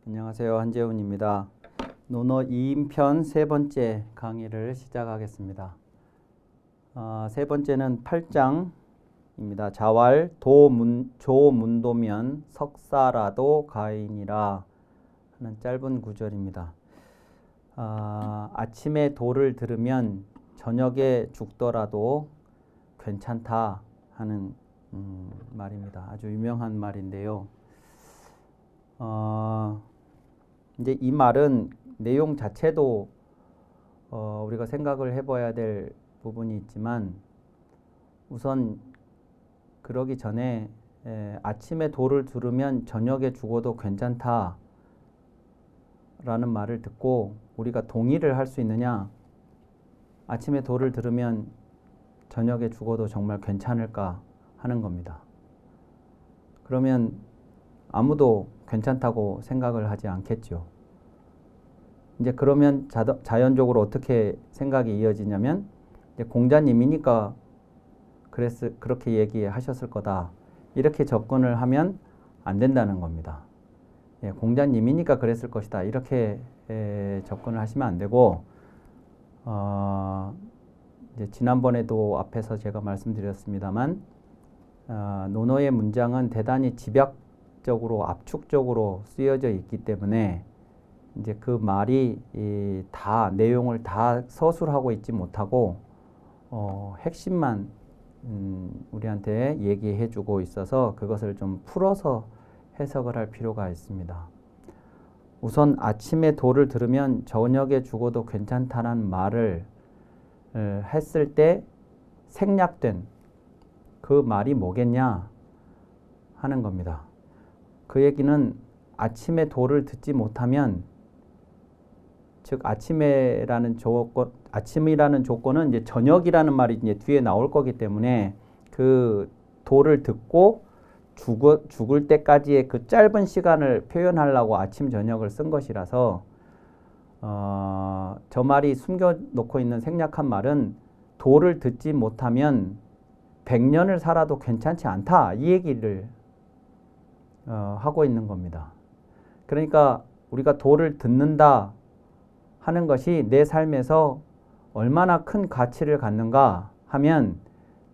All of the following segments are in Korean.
안녕하세요. 한재훈입니다. 논어 2인편 세 번째 강의를 시작하겠습니다. 세 번째는 8장입니다. 자왈 조문도면 석사라도 가인이라 하는 짧은 구절입니다. 아침에 도를 들으면 저녁에 죽더라도 괜찮다 하는 말입니다. 아주 유명한 말인데요. 이제 이 말은 내용 자체도 우리가 생각을 해봐야 될 부분이 있지만 우선 그러기 전에 아침에 도를 들으면 저녁에 죽어도 괜찮다 라는 말을 듣고 우리가 동의를 할 수 있느냐, 아침에 도를 들으면 저녁에 죽어도 정말 괜찮을까 하는 겁니다. 그러면 아무도 괜찮다고 생각을 하지 않겠죠. 이제 그러면 자연적으로 어떻게 생각이 이어지냐면, 이제 공자님이니까 그렇게 얘기하셨을 거다, 이렇게 접근을 하면 안 된다는 겁니다. 공자님이니까 그랬을 것이다, 이렇게 접근을 하시면 안 되고, 이제 지난번에도 앞에서 제가 말씀드렸습니다만, 논어의 문장은 대단히 집약적으로 압축적으로 쓰여져 있기 때문에 이제 그 말이 다 내용을 다 서술하고 있지 못하고 핵심만 우리한테 얘기해 주고 있어서 그것을 좀 풀어서 해석을 할 필요가 있습니다. 우선 아침에 도를 들으면 저녁에 죽어도 괜찮다는 말을 했을 때 생략된 그 말이 뭐겠냐 하는 겁니다. 그 얘기는 아침에 도를 듣지 못하면, 즉 아침이라는 조건은 이제 저녁이라는 말이 이제 뒤에 나올 거기 때문에 그 도를 듣고 죽을 때까지의 그 짧은 시간을 표현하려고 아침 저녁을 쓴 것이라서 저 말이 숨겨놓고 있는 생략한 말은 도를 듣지 못하면 100년을 살아도 괜찮지 않다, 이 얘기를 하고 있는 겁니다. 그러니까 우리가 도를 듣는다 하는 것이 내 삶에서 얼마나 큰 가치를 갖는가 하면,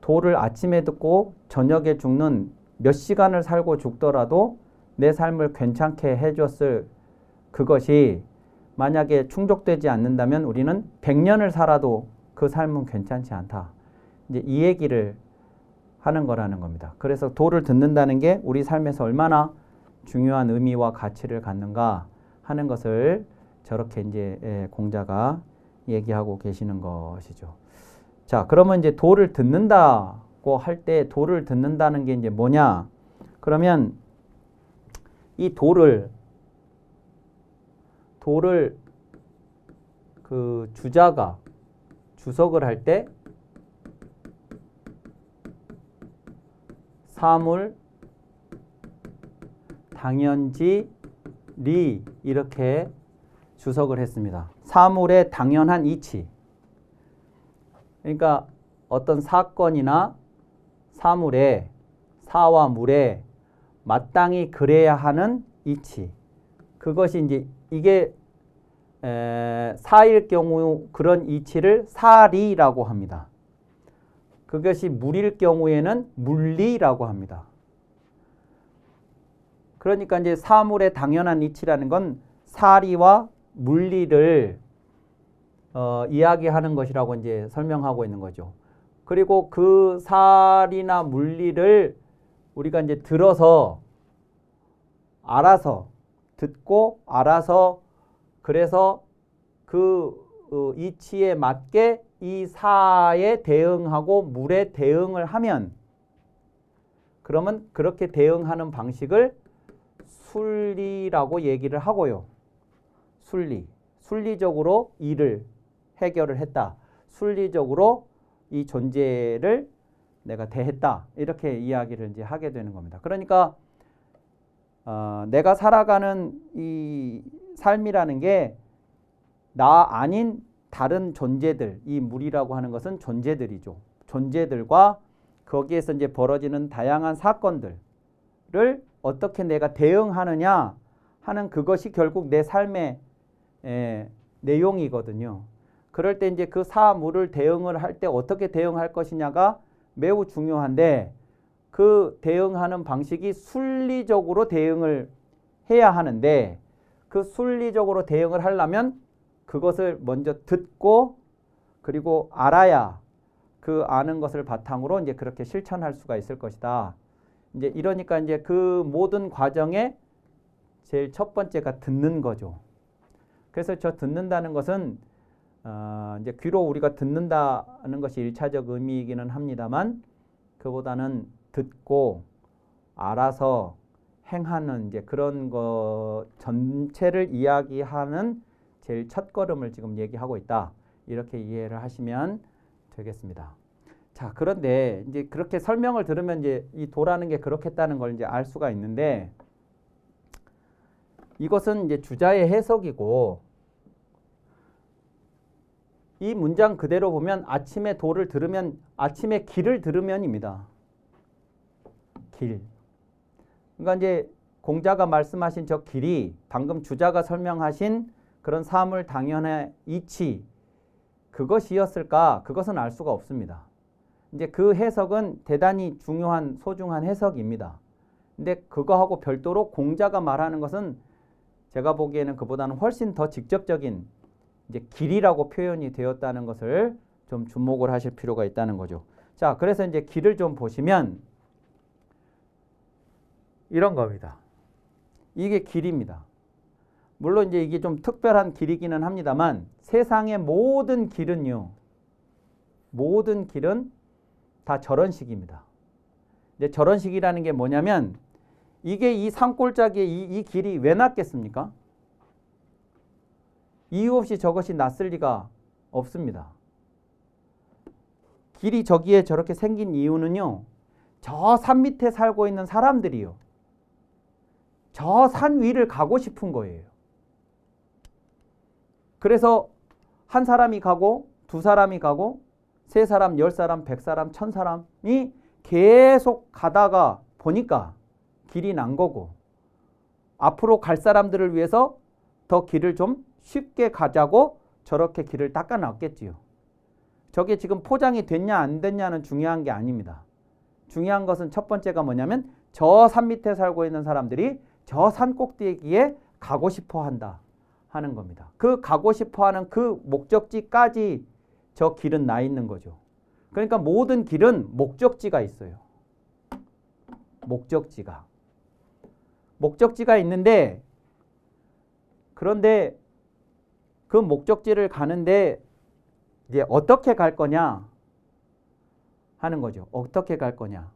도를 아침에 듣고 저녁에 죽는 몇 시간을 살고 죽더라도 내 삶을 괜찮게 해줬을 그것이 만약에 충족되지 않는다면 우리는 100년을 살아도 그 삶은 괜찮지 않다, 이제 이 얘기를 하는 거라는 겁니다. 그래서 도를 듣는다는 게 우리 삶에서 얼마나 중요한 의미와 가치를 갖는가 하는 것을 저렇게 이제 공자가 얘기하고 계시는 것이죠. 자, 그러면 이제 도를 듣는다고 할 때 도를 듣는다는 게 이제 뭐냐? 그러면 이 도를 그 주자가 주석을 할 때 사물, 당연지, 리, 이렇게 주석을 했습니다. 사물의 당연한 이치. 그러니까 어떤 사건이나 사물에, 사와 물에 마땅히 그래야 하는 이치. 그것이 이제 이게 사일 경우 그런 이치를 사리라고 합니다. 그것이 물일 경우에는 물리라고 합니다. 그러니까 이제 사물의 당연한 이치라는 건 사리와 물리를 이야기하는 것이라고 이제 설명하고 있는 거죠. 그리고 그 사리나 물리를 우리가 이제 들어서, 알아서, 듣고 알아서, 그래서 그 이치에 맞게 이 사에 대응하고 물에 대응을 하면, 그러면 그렇게 대응하는 방식을 순리라고 얘기를 하고요. 순리적으로 일을 해결을 했다, 순리적으로 이 존재를 내가 대했다, 이렇게 이야기를 이제 하게 되는 겁니다. 그러니까 내가 살아가는 이 삶이라는 게 나 아닌 다른 존재들, 이 물이라고 하는 것은 존재들이죠. 존재들과 거기에서 이제 벌어지는 다양한 사건들을 어떻게 내가 대응하느냐 하는 그것이 결국 내 삶의 내용이거든요. 그럴 때 이제 그 사물을 대응을 할 때 어떻게 대응할 것이냐가 매우 중요한데 그 대응하는 방식이 순리적으로 대응을 해야 하는데 그 순리적으로 대응을 하려면 그것을 먼저 듣고 그리고 알아야 그 아는 것을 바탕으로 이제 그렇게 실천할 수가 있을 것이다. 이제 이러니까 이제 그 모든 과정에 제일 첫 번째가 듣는 거죠. 그래서 저 듣는다는 것은 이제 귀로 우리가 듣는다는 것이 일차적 의미이기는 합니다만 그보다는 듣고 알아서 행하는 이제 그런 거 전체를 이야기하는 제일 첫 걸음을 지금 얘기하고 있다. 이렇게 이해를 하시면 되겠습니다. 자, 그런데 이제 그렇게 설명을 들으면 이제 이 도라는 게 그렇겠다는 걸 이제 알 수가 있는데 이것은 이제 주자의 해석이고 이 문장 그대로 보면 아침에 도를 들으면 아침에 길을 들으면입니다. 길. 그러니까 이제 공자가 말씀하신 저 길이 방금 주자가 설명하신 그런 사물 당연의 이치 그것이었을까? 그것은 알 수가 없습니다. 이제 그 해석은 대단히 중요한 소중한 해석입니다. 근데 그거하고 별도로 공자가 말하는 것은 제가 보기에는 그보다는 훨씬 더 직접적인 이제 길이라고 표현이 되었다는 것을 좀 주목을 하실 필요가 있다는 거죠. 자, 그래서 이제 길을 좀 보시면 이런 겁니다. 이게 길입니다. 물론 이제 이게 좀 특별한 길이기는 합니다만 세상의 모든 길은요. 모든 길은 다 저런 식입니다. 이제 저런 식이라는 게 뭐냐면 이게 이 산골짜기에 이 길이 왜 났겠습니까? 이유 없이 저것이 났을 리가 없습니다. 길이 저기에 저렇게 생긴 이유는요. 저 산 밑에 살고 있는 사람들이요. 저 산 위를 가고 싶은 거예요. 그래서 한 사람이 가고 두 사람이 가고 세 사람, 10사람, 100사람, 1000사람이 계속 가다가 보니까 길이 난 거고 앞으로 갈 사람들을 위해서 더 길을 좀 쉽게 가자고 저렇게 길을 닦아놨겠지요. 저게 지금 포장이 됐냐 안 됐냐는 중요한 게 아닙니다. 중요한 것은 첫 번째가 뭐냐면 저 산 밑에 살고 있는 사람들이 저 산 꼭대기에 가고 싶어 한다 하는 겁니다. 그 가고 싶어 하는 그 목적지까지 저 길은 나 있는 거죠. 그러니까 모든 길은 목적지가 있어요. 목적지가 있는데 그런데 그 목적지를 가는데 이제 어떻게 갈 거냐 하는 거죠. 어떻게 갈 거냐.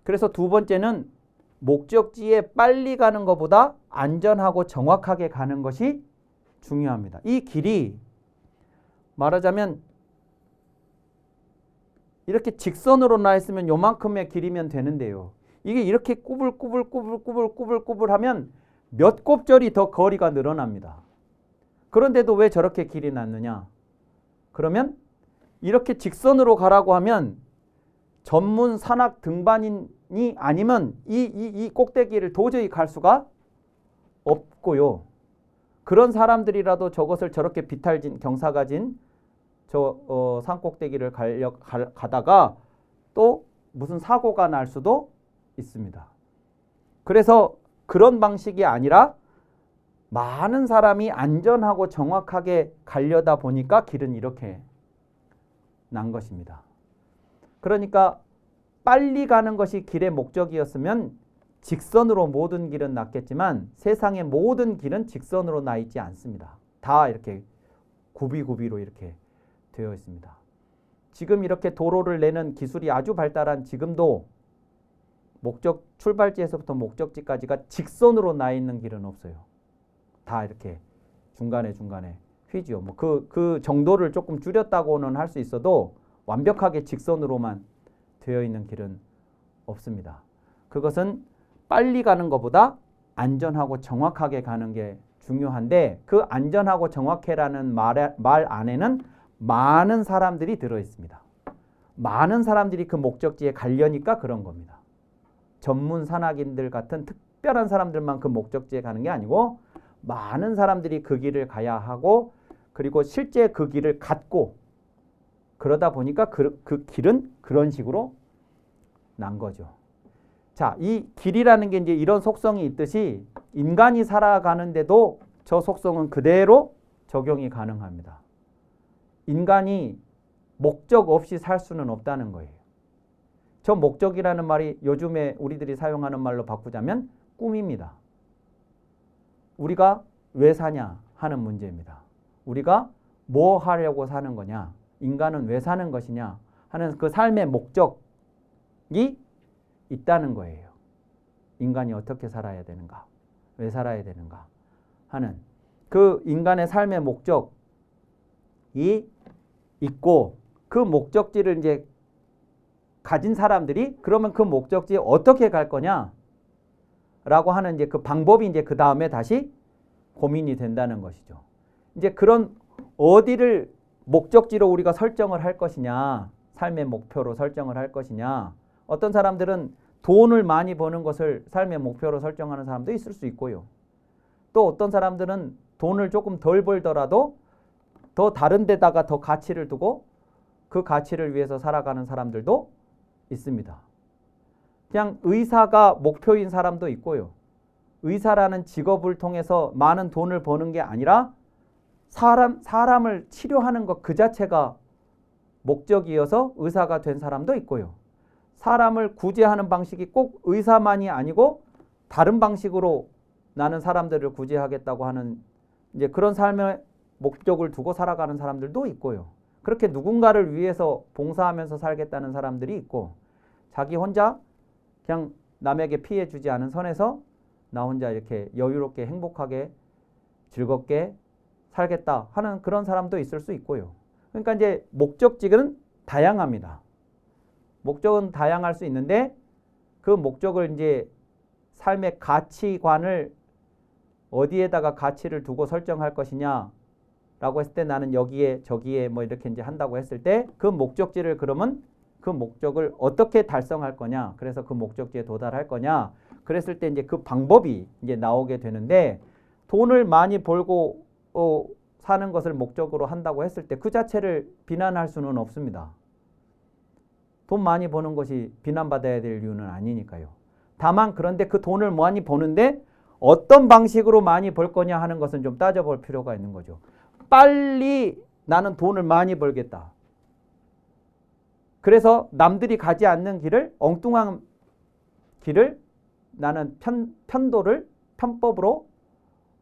그래서 두 번째는 목적지에 빨리 가는 것보다 안전하고 정확하게 가는 것이 중요합니다. 이 길이 말하자면 이렇게 직선으로 나 있으면 요만큼의 길이면 되는데요. 이게 이렇게 꾸불꾸불 하면 몇 곱절이 더 거리가 늘어납니다. 그런데도 왜 저렇게 길이 났느냐? 그러면 이렇게 직선으로 가라고 하면 전문 산악 등반인이 아니면 이 꼭대기를 도저히 갈 수가 없고요. 그런 사람들이라도 저것을 저렇게 비탈진 경사가 진 저 산 꼭대기를 가다가 또 무슨 사고가 날 수도 있습니다. 그래서 그런 방식이 아니라 많은 사람이 안전하고 정확하게 가려다 보니까 길은 이렇게 난 것입니다. 그러니까 빨리 가는 것이 길의 목적이었으면 직선으로 모든 길은 났겠지만 세상의 모든 길은 직선으로 나 있지 않습니다. 다 이렇게 구비구비로 이렇게 되어 있습니다. 지금 이렇게 도로를 내는 기술이 아주 발달한 지금도 출발지에서부터 목적지까지가 직선으로 나 있는 길은 없어요. 다 이렇게 중간에 휘지요. 뭐 그 정도를 조금 줄였다고는 할 수 있어도 완벽하게 직선으로만 되어 있는 길은 없습니다. 그것은 빨리 가는 것보다 안전하고 정확하게 가는 게 중요한데 그 안전하고 정확해라는 말 안에는 많은 사람들이 들어 있습니다. 많은 사람들이 그 목적지에 가려니까 그런 겁니다. 전문 산악인들 같은 특별한 사람들만 그 목적지에 가는 게 아니고 많은 사람들이 그 길을 가야 하고 그리고 실제 그 길을 갖고 그러다 보니까 그 길은 그런 식으로 난 거죠. 자, 이 길이라는 게 이제 이런 속성이 있듯이 인간이 살아가는데도 저 속성은 그대로 적용이 가능합니다. 인간이 목적 없이 살 수는 없다는 거예요. 저 목적이라는 말이 요즘에 우리들이 사용하는 말로 바꾸자면 꿈입니다. 우리가 왜 사냐 하는 문제입니다. 우리가 뭐 하려고 사는 거냐, 인간은 왜 사는 것이냐 하는 그 삶의 목적이 있다는 거예요. 인간이 어떻게 살아야 되는가, 왜 살아야 되는가 하는 그 인간의 삶의 목적이 있고 그 목적지를 이제 가진 사람들이 그러면 그 목적지에 어떻게 갈 거냐 라고 하는 이제 그 방법이 이제 그 다음에 다시 고민이 된다는 것이죠. 이제 그런 어디를 목적지로 우리가 설정을 할 것이냐, 삶의 목표로 설정을 할 것이냐. 어떤 사람들은 돈을 많이 버는 것을 삶의 목표로 설정하는 사람도 있을 수 있고요. 또 어떤 사람들은 돈을 조금 덜 벌더라도 더 다른 데다가 더 가치를 두고 그 가치를 위해서 살아가는 사람들도 있습니다. 그냥 의사가 목표인 사람도 있고요. 의사라는 직업을 통해서 많은 돈을 버는 게 아니라 사람을 치료하는 것 그 자체가 목적이어서 의사가 된 사람도 있고요. 사람을 구제하는 방식이 꼭 의사만이 아니고 다른 방식으로 나는 사람들을 구제하겠다고 하는 이제 그런 삶의 목적을 두고 살아가는 사람들도 있고요. 그렇게 누군가를 위해서 봉사하면서 살겠다는 사람들이 있고 자기 혼자 그냥 남에게 피해 주지 않은 선에서 나 혼자 이렇게 여유롭게 행복하게 즐겁게 살겠다 하는 그런 사람도 있을 수 있고요. 그러니까 이제 목적지는 다양합니다. 목적은 다양할 수 있는데 그 목적을 이제 삶의 가치관을 어디에다가 가치를 두고 설정할 것이냐 라고 했을 때 나는 여기에 저기에 뭐 이렇게 이제 한다고 했을 때 그 목적지를 그러면 그 목적을 어떻게 달성할 거냐, 그래서 그 목적지에 도달할 거냐, 그랬을 때 이제 그 방법이 이제 나오게 되는데 돈을 많이 벌고 사는 것을 목적으로 한다고 했을 때 그 자체를 비난할 수는 없습니다. 돈 많이 버는 것이 비난받아야 될 이유는 아니니까요. 다만 그런데 그 돈을 많이 버는데 어떤 방식으로 많이 벌 거냐 하는 것은 좀 따져볼 필요가 있는 거죠. 빨리 나는 돈을 많이 벌겠다. 그래서 남들이 가지 않는 길을 엉뚱한 길을 나는 편법으로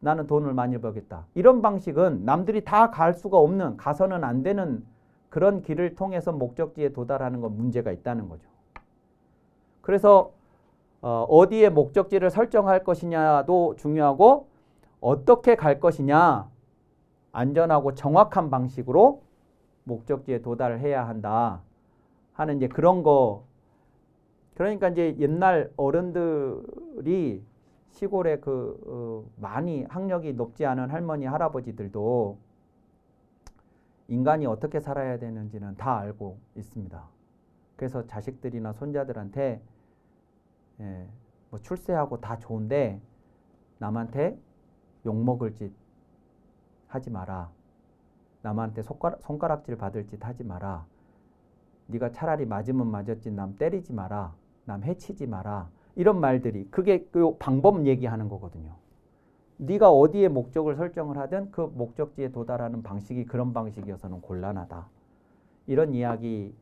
나는 돈을 많이 벌겠다. 이런 방식은 남들이 다 갈 수가 없는 가서는 안 되는 그런 길을 통해서 목적지에 도달하는 건 문제가 있다는 거죠. 그래서 어디에 목적지를 설정할 것이냐도 중요하고 어떻게 갈 것이냐 안전하고 정확한 방식으로 목적지에 도달을 해야 한다 하는 이제 그런 거. 그러니까 이제 옛날 어른들이 시골에 많이 학력이 높지 않은 할머니 할아버지들도 인간이 어떻게 살아야 되는지는 다 알고 있습니다. 그래서 자식들이나 손자들한테 뭐 출세하고 다 좋은데 남한테 욕먹을 짓 하지 마라. 남한테 손가락질 받을 짓 하지 마라. 네가 차라리 맞으면 맞았지 남 때리지 마라. 남 해치지 마라. 이런 말들이 그게 그 방법 얘기하는 거거든요. 네가 어디에 목적을 설정을 하든 그 목적지에 도달하는 방식이 그런 방식이어서는 곤란하다. 이런 이야기입니다.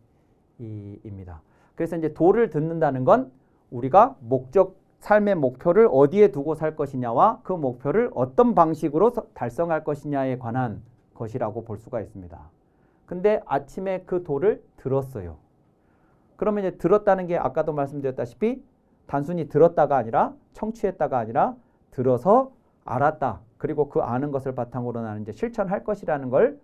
그래서 이제 도를 듣는다는 건 우리가 삶의 목표를 어디에 두고 살 것이냐와 그 목표를 어떤 방식으로 달성할 것이냐에 관한 것이라고 볼 수가 있습니다. 근데 아침에 그 도를 들었어요. 그러면 이제 들었다는 게 아까도 말씀드렸다시피 단순히 들었다가 아니라 청취했다가 아니라 들어서 알았다. 그리고 그 아는 것을 바탕으로 나는 이제 실천할 것이라는 걸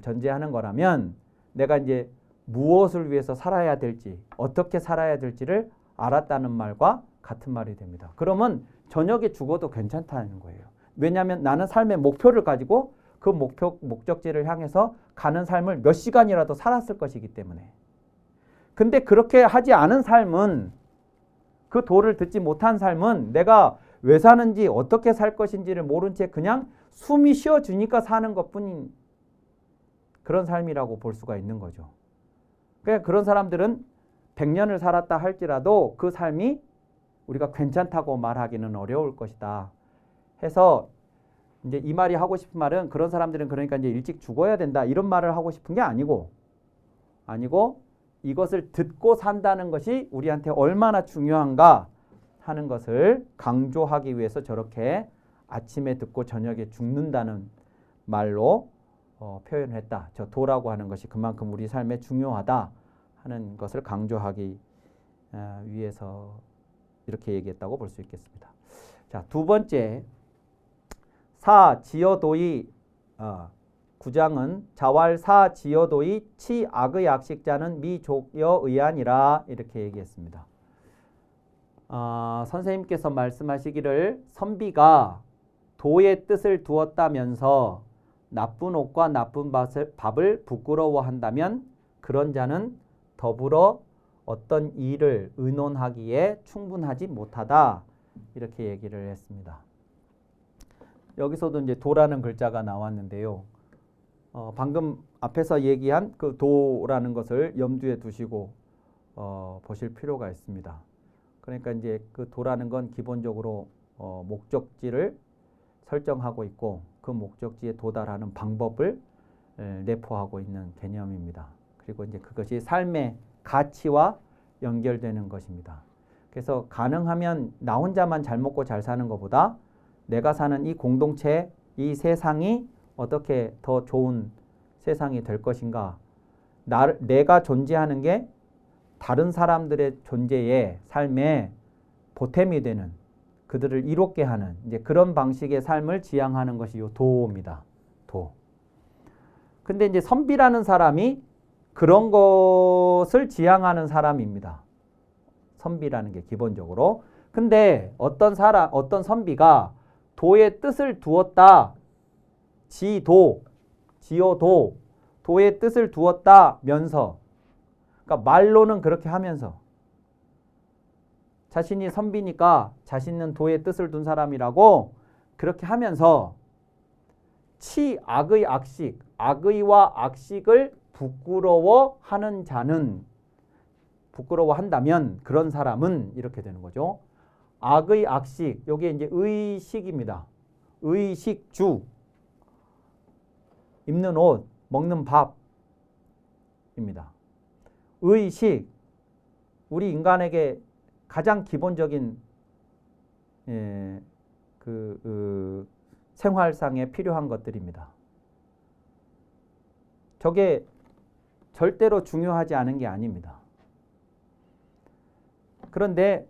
전제하는 거라면 내가 이제 무엇을 위해서 살아야 될지 어떻게 살아야 될지를 알았다는 말과 같은 말이 됩니다. 그러면 저녁에 죽어도 괜찮다는 거예요. 왜냐하면 나는 삶의 목표를 가지고 그 목적지를 향해서 가는 삶을 몇 시간이라도 살았을 것이기 때문에. 근데 그렇게 하지 않은 삶은 그 도를 듣지 못한 삶은 내가 왜 사는지 어떻게 살 것인지를 모른 채 그냥 숨이 쉬어주니까 사는 것뿐인 그런 삶이라고 볼 수가 있는 거죠. 그러니까 그런 사람들은 100년을 살았다 할지라도 그 삶이 우리가 괜찮다고 말하기는 어려울 것이다 해서 이제 이 말이 하고 싶은 말은 그런 사람들은 그러니까 이제 일찍 죽어야 된다 이런 말을 하고 싶은 게 아니고 이것을 듣고 산다는 것이 우리한테 얼마나 중요한가 하는 것을 강조하기 위해서 저렇게 아침에 듣고 저녁에 죽는다는 말로 표현을 했다. 저 도라고 하는 것이 그만큼 우리 삶에 중요하다 하는 것을 강조하기 위해서 이렇게 얘기했다고 볼 수 있겠습니다. 자, 두 번째 사지여도의 9장은 자왈 사지여도의 치악의 악식자는 미족여 의아니라 이렇게 얘기했습니다. 선생님께서 말씀하시기를 선비가 도의 뜻을 두었다면서 나쁜 옷과 나쁜 밥을 부끄러워한다면 그런 자는 더불어 어떤 일을 의논하기에 충분하지 못하다 이렇게 얘기를 했습니다. 여기서도 이제 도라는 글자가 나왔는데요. 방금 앞에서 얘기한 그 도라는 것을 염두에 두시고 보실 필요가 있습니다. 그러니까 이제 그 도라는 건 기본적으로 목적지를 설정하고 있고 그 목적지에 도달하는 방법을 내포하고 있는 개념입니다. 그리고 이제 그것이 삶의 가치와 연결되는 것입니다. 그래서 가능하면 나 혼자만 잘 먹고 잘 사는 것보다 내가 사는 이 공동체, 이 세상이 어떻게 더 좋은 세상이 될 것인가. 내가 존재하는 게 다른 사람들의 존재에 삶에 보탬이 되는 그들을 이롭게 하는 이제 그런 방식의 삶을 지향하는 것이 요 도입니다. 도. 근데 이제 선비라는 사람이 그런 것을 지향하는 사람입니다. 선비라는 게 기본적으로. 근데 어떤 선비가 도의 뜻을 두었다. 지어도 도의 뜻을 두었다면서 그러니까 말로는 그렇게 하면서 자신이 선비니까 자신은 도의 뜻을 둔 사람이라고 그렇게 하면서 치악의 악식, 악의와 악식을 부끄러워하는 자는 부끄러워한다면 그런 사람은 이렇게 되는 거죠. 악의 악식, 여기에 이제 의식입니다. 의식주, 입는 옷, 먹는 밥입니다. 의식, 우리 인간에게 가장 기본적인 생활상에 필요한 것들입니다. 저게 절대로 중요하지 않은 게 아닙니다. 그런데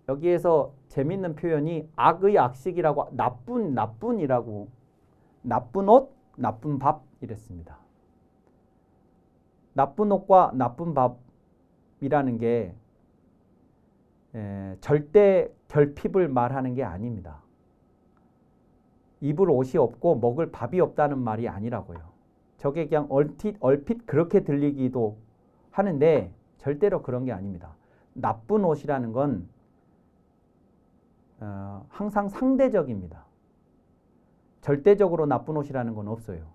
여기에서 재밌는 표현이 악의 악식이라고 나쁜이라고 나쁜 옷, 나쁜 밥 이랬습니다. 나쁜 옷과 나쁜 밥이라는 게 절대 결핍을 말하는 게 아닙니다. 입을 옷이 없고 먹을 밥이 없다는 말이 아니라고요. 저게 그냥 얼핏 그렇게 들리기도 하는데 절대로 그런 게 아닙니다. 나쁜 옷이라는 건 항상 상대적입니다. 절대적으로 나쁜 옷이라는 건 없어요.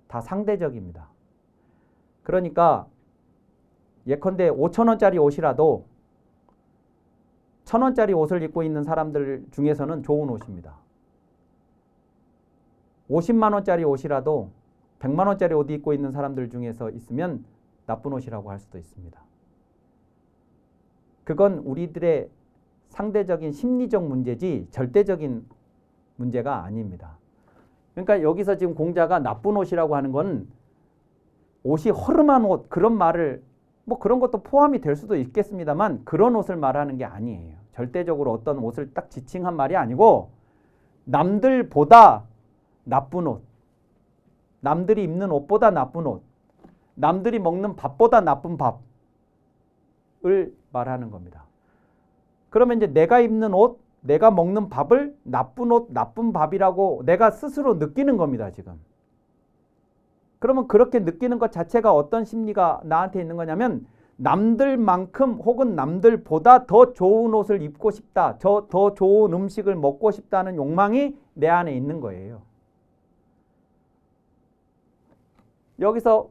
다 상대적입니다. 그러니까 예컨대 5,000원짜리 옷이라도 1,000원짜리 옷을 입고 있는 사람들 중에서는 좋은 옷입니다. 50만 원짜리 옷이라도 100만 원짜리 옷 입고 있는 사람들 중에서 있으면 나쁜 옷이라고 할 수도 있습니다. 그건 우리들의 상대적인 심리적 문제지 절대적인 문제가 아닙니다. 그러니까 여기서 지금 공자가 나쁜 옷이라고 하는 건 옷이 허름한 옷 그런 말을 뭐 그런 것도 포함이 될 수도 있겠습니다만 그런 옷을 말하는 게 아니에요. 절대적으로 어떤 옷을 딱 지칭한 말이 아니고 남들보다 나쁜 옷, 남들이 입는 옷보다 나쁜 옷, 남들이 먹는 밥보다 나쁜 밥을 말하는 겁니다. 그러면 이제 내가 입는 옷, 내가 먹는 밥을 나쁜 옷, 나쁜 밥이라고 내가 스스로 느끼는 겁니다, 지금. 그러면 그렇게 느끼는 것 자체가 어떤 심리가 나한테 있는 거냐면 남들만큼 혹은 남들보다 더 좋은 옷을 입고 싶다, 더 좋은 음식을 먹고 싶다는 욕망이 내 안에 있는 거예요. 여기서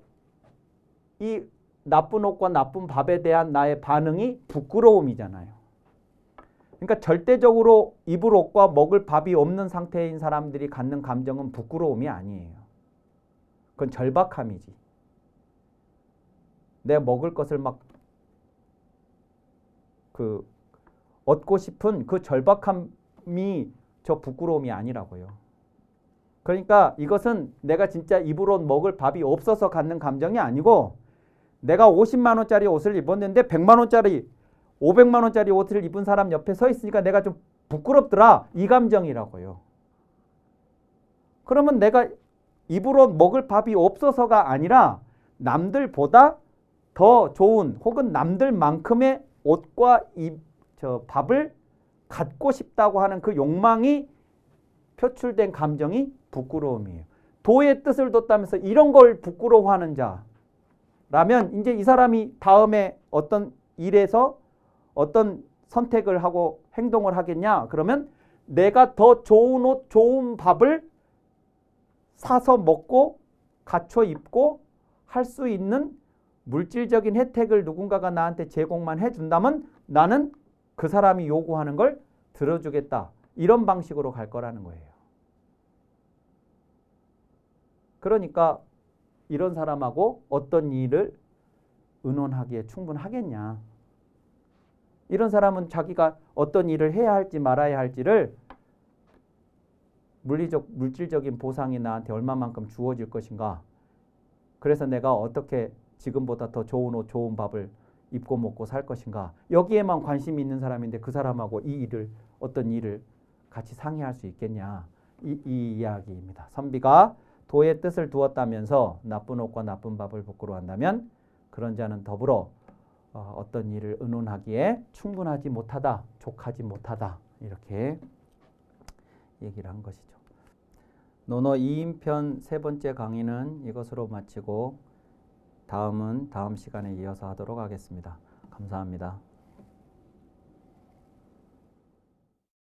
이 나쁜 옷과 나쁜 밥에 대한 나의 반응이 부끄러움이잖아요. 그러니까 절대적으로 입을 옷과 먹을 밥이 없는 상태인 사람들이 갖는 감정은 부끄러움이 아니에요. 그건 절박함이지. 내가 먹을 것을 막 얻고 싶은 그 절박함이 저 부끄러움이 아니라고요. 그러니까 이것은 내가 진짜 입을 옷 먹을 밥이 없어서 갖는 감정이 아니고 내가 50만 원짜리 옷을 입었는데 100만 원짜리 500만 원짜리 옷을 입은 사람 옆에 서 있으니까 내가 좀 부끄럽더라. 이 감정이라고요. 그러면 내가 입을 옷 먹을 밥이 없어서가 아니라 남들보다 더 좋은 혹은 남들만큼의 옷과 밥을 갖고 싶다고 하는 그 욕망이 표출된 감정이 부끄러움이에요. 도의 뜻을 뒀다면서 이런 걸 부끄러워하는 자라면 이제 이 사람이 다음에 어떤 일에서 어떤 선택을 하고 행동을 하겠냐? 그러면 내가 더 좋은 옷, 좋은 밥을 사서 먹고 갖춰 입고 할 수 있는 물질적인 혜택을 누군가가 나한테 제공만 해준다면 나는 그 사람이 요구하는 걸 들어주겠다. 이런 방식으로 갈 거라는 거예요. 그러니까 이런 사람하고 어떤 일을 의논하기에 충분하겠냐. 이런 사람은 자기가 어떤 일을 해야 할지 말아야 할지를 물질적인 보상이 나한테 얼마만큼 주어질 것인가. 그래서 내가 어떻게 지금보다 더 좋은 옷, 좋은 밥을 입고 먹고 살 것인가. 여기에만 관심이 있는 사람인데 그 사람하고 어떤 일을 같이 상의할 수 있겠냐. 이 이야기입니다. 선비가 도의 뜻을 두었다면서 나쁜 옷과 나쁜 밥을 부끄러워한다면 그런 자는 더불어 어떤 일을 의논하기에 충분하지 못하다, 족하지 못하다 이렇게 얘기를 한 것이죠. 논어 2인편 세 번째 강의는 이것으로 마치고 다음은 다음 시간에 이어서 하도록 하겠습니다. 감사합니다.